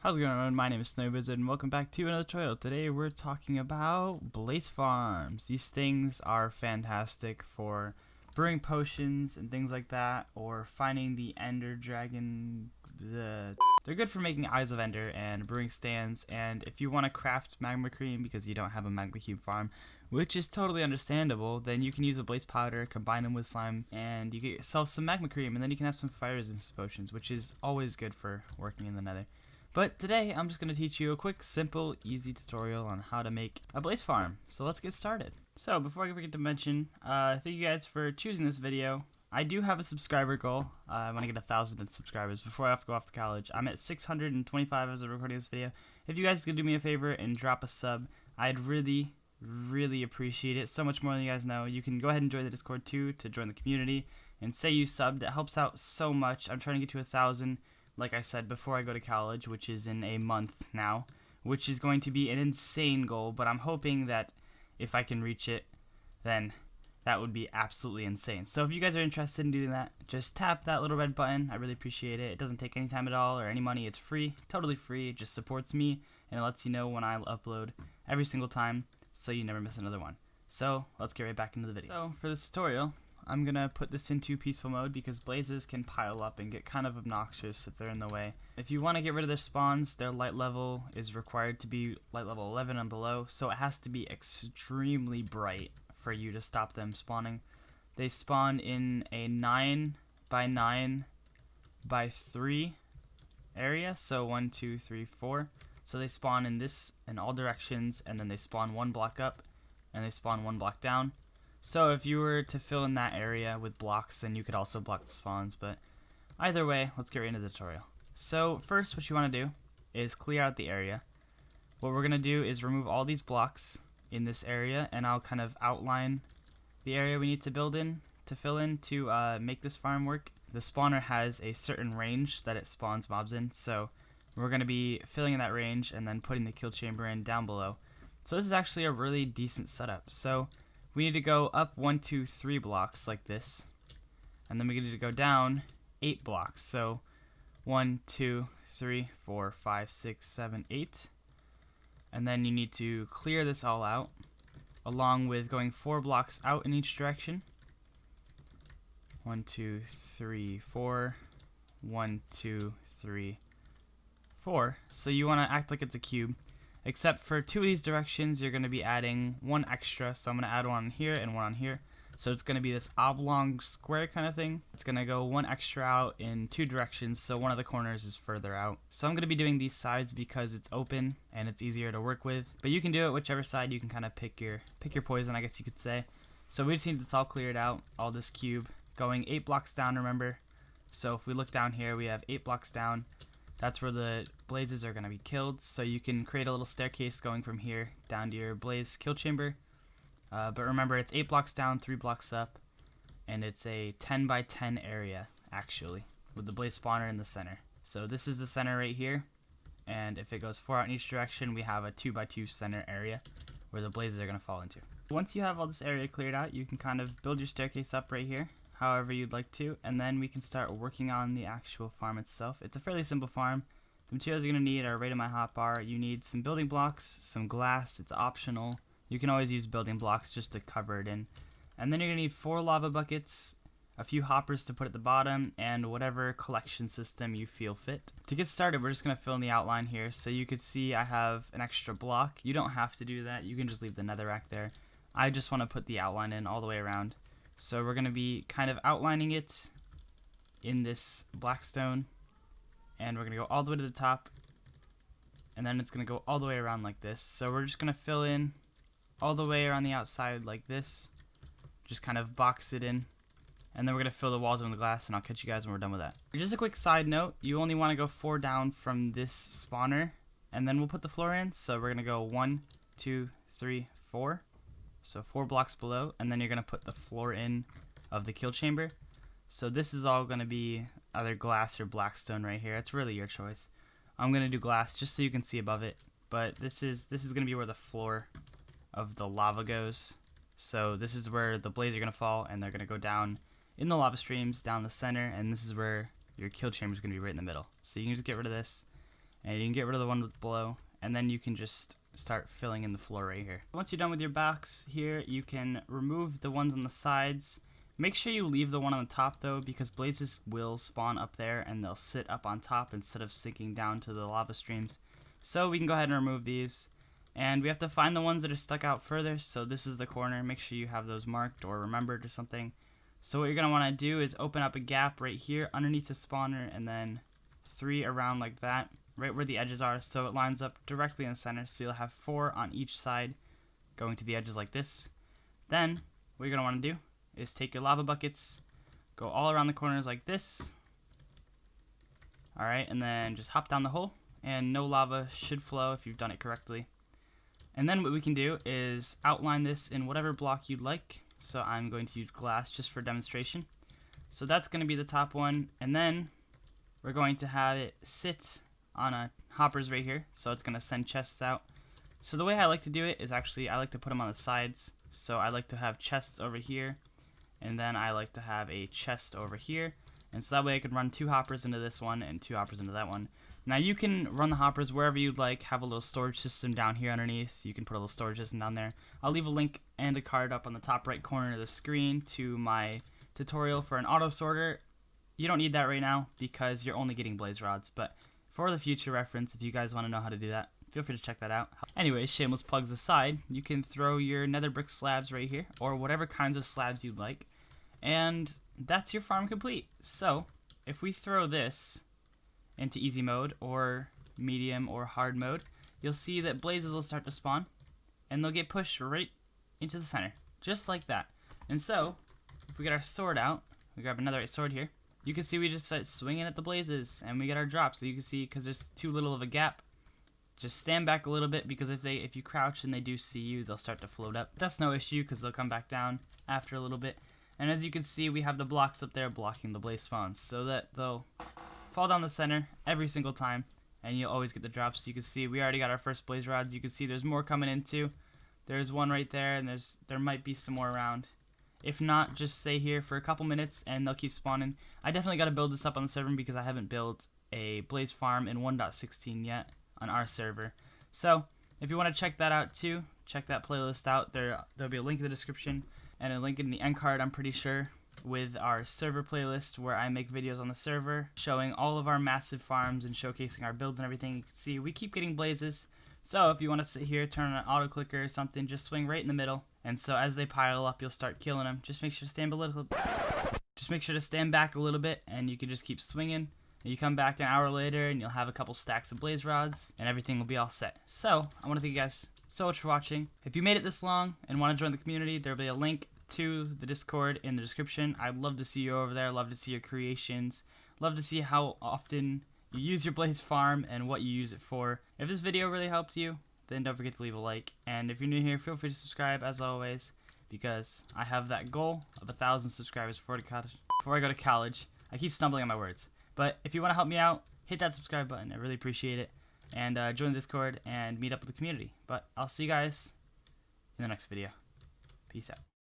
How's it going, everyone? My name is Snowbiz and welcome back to another tutorial. Today we're talking about blaze farms. These things are fantastic for brewing potions and things like that, or finding the ender dragon. They're good for making eyes of ender and brewing stands, and if you want to craft magma cream because you don't have a magma cream farm, which is totally understandable, then you can use a blaze powder, combine them with slime, and you get yourself some magma cream, and then you can have some fire resistance potions, which is always good for working in the nether. But today, I'm just going to teach you a quick, simple, easy tutorial on how to make a blaze farm. So let's get started. So before I forget to mention, thank you guys for choosing this video. I do have a subscriber goal. I want to get 1,000 subscribers before I have to go off to college. I'm at 625 as I'm recording this video. If you guys could do me a favor and drop a sub, I'd really appreciate it. So much more than you guys know. You can go ahead and join the Discord too to join the community and say you subbed. It helps out so much. I'm trying to get to 1,000. Like I said, before I go to college, which is in a month now, which is going to be an insane goal, but I'm hoping that if I can reach it, then that would be absolutely insane. So if you guys are interested in doing that, just tap that little red button. I really appreciate it. It doesn't take any time at all or any money. It's free, totally free. It just supports me, and it lets you know when I upload every single time, so you never miss another one. So let's get right back into the video. So for this tutorial, I'm gonna put this into peaceful mode because blazes can pile up and get kind of obnoxious if they're in the way. If you want to get rid of their spawns, their light level is required to be light level 11 and below, so it has to be extremely bright for you to stop them spawning. They spawn in a 9 by 9 by 3 area, so 1, 2, 3, 4. So they spawn in this in all directions, and then they spawn one block up and they spawn one block down. So if you were to fill in that area with blocks, then you could also block the spawns, but either way, let's get right into the tutorial. So first, what you want to do is clear out the area. What we're going to do is remove all these blocks in this area, and I'll kind of outline the area we need to build in, to fill in, to make this farm work. The spawner has a certain range that it spawns mobs in, so we're going to be filling in that range and then putting the kill chamber in down below. So this is actually a really decent setup. So we need to go up 1, 2, 3 blocks like this, and then we need to go down 8 blocks. So 1, 2, 3, 4, 5, 6, 7, 8, and then you need to clear this all out, along with going 4 blocks out in each direction. 1, 2, 3, 4. 1, 2, 3, 4. So you want to act like it's a cube. Except for 2 of these directions, you're going to be adding 1 extra. So I'm going to add 1 on here and 1 on here. So it's going to be this oblong square kind of thing. It's going to go 1 extra out in 2 directions, so one of the corners is further out. So I'm going to be doing these sides because it's open and it's easier to work with. But you can do it whichever side. You can kind of pick your poison, I guess you could say. So we just need this all cleared out, all this cube, going 8 blocks down, remember. So if we look down here, we have 8 blocks down. That's where the blazes are going to be killed, so you can create a little staircase going from here down to your blaze kill chamber. But remember, it's 8 blocks down, 3 blocks up, and it's a 10 by 10 area, actually, with the blaze spawner in the center. So this is the center right here, and if it goes 4 out in each direction, we have a 2 by 2 center area where the blazes are going to fall into. Once you have all this area cleared out, you can kind of build your staircase up right here, however you'd like to, and then we can start working on the actual farm itself. It's a fairly simple farm. The materials you're going to need are right in my hotbar. You need some building blocks, some glass, it's optional. You can always use building blocks just to cover it in. And then you're going to need 4 lava buckets, a few hoppers to put at the bottom, and whatever collection system you feel fit. To get started, we're just going to fill in the outline here. So you could see I have an extra block. You don't have to do that. You can just leave the netherrack there. I just want to put the outline in all the way around. So we're going to be kind of outlining it in this blackstone, and we're going to go all the way to the top, and then it's going to go all the way around like this. So we're just going to fill in all the way around the outside like this, just kind of box it in, and then we're going to fill the walls in with glass, and I'll catch you guys when we're done with that. Just a quick side note, you only want to go 4 down from this spawner, and then we'll put the floor in. So we're going to go 1, 2, 3, 4. So 4 blocks below, and then you're going to put the floor in of the kill chamber. So this is all going to be either glass or blackstone right here. It's really your choice. I'm going to do glass just so you can see above it, but this is going to be where the floor of the lava goes. So this is where the blazes are going to fall, and they're going to go down in the lava streams down the center, and this is where your kill chamber is going to be right in the middle. So you can just get rid of this, and you can get rid of the one below, and then you can just start filling in the floor right here. Once you're done with your box here, you can remove the ones on the sides. Make sure you leave the one on the top though, because blazes will spawn up there and they'll sit up on top instead of sinking down to the lava streams. So we can go ahead and remove these, and we have to find the ones that are stuck out further. So this is the corner. Make sure you have those marked or remembered or something. So what you're going to want to do is open up a gap right here underneath the spawner, and then 3 around like that, right where the edges are, so it lines up directly in the center. So you'll have 4 on each side going to the edges like this. Then what you're going to want to do is take your lava buckets, go all around the corners like this. Alright, and then just hop down the hole, and no lava should flow if you've done it correctly. And then what we can do is outline this in whatever block you'd like. So I'm going to use glass just for demonstration. So that's going to be the top one, and then we're going to have it sit on a hoppers right here, so it's going to send chests out. So the way I like to do it is actually I like to put them on the sides. So I like to have chests over here, and then I like to have a chest over here, and so that way I can run 2 hoppers into this one and 2 hoppers into that one. Now you can run the hoppers wherever you'd like, have a little storage system down here underneath. You can put a little storage system down there. I'll leave a link and a card up on the top right corner of the screen to my tutorial for an auto sorter. You don't need that right now because you're only getting blaze rods, but for the future reference, if you guys want to know how to do that, feel free to check that out. Anyways, shameless plugs aside, you can throw your nether brick slabs right here, or whatever kinds of slabs you'd like, and that's your farm complete. So if we throw this into easy mode or medium or hard mode, you'll see that blazes will start to spawn, and they'll get pushed right into the center, just like that. And so if we get our sword out, we grab another sword here, you can see we just start swinging at the blazes, and we get our drop. So you can see, because there's too little of a gap, just stand back a little bit, because if you crouch and they do see you, they'll start to float up. That's no issue, because they'll come back down after a little bit. And as you can see, we have the blocks up there blocking the blaze spawns, so that they'll fall down the center every single time, and you'll always get the drops. So you can see we already got our first blaze rods. You can see there's more coming in too. There's one right there, and there might be some more around. If not, just stay here for a couple minutes and they'll keep spawning. I definitely got to build this up on the server because I haven't built a blaze farm in 1.16 yet on our server. So if you want to check that out too, check that playlist out. There'll be a link in the description and a link in the end card, I'm pretty sure, with our server playlist where I make videos on the server showing all of our massive farms and showcasing our builds and everything. You can see we keep getting blazes. So if you want to sit here, turn on an auto clicker or something, just swing right in the middle. And so as they pile up, you'll start killing them. Just make sure to stand back a little bit, and you can just keep swinging. And you come back an hour later, and you'll have a couple stacks of blaze rods, and everything will be all set. So I want to thank you guys so much for watching. If you made it this long and want to join the community, there'll be a link to the Discord in the description. I'd love to see you over there. Love to see your creations. Love to see how often you use your blaze farm and what you use it for. If this video really helped you, then don't forget to leave a like. And if you're new here, feel free to subscribe as always, because I have that goal of 1,000 subscribers before I go to college. I keep stumbling on my words. But if you want to help me out, hit that subscribe button. I really appreciate it. And join the Discord and meet up with the community. But I'll see you guys in the next video. Peace out.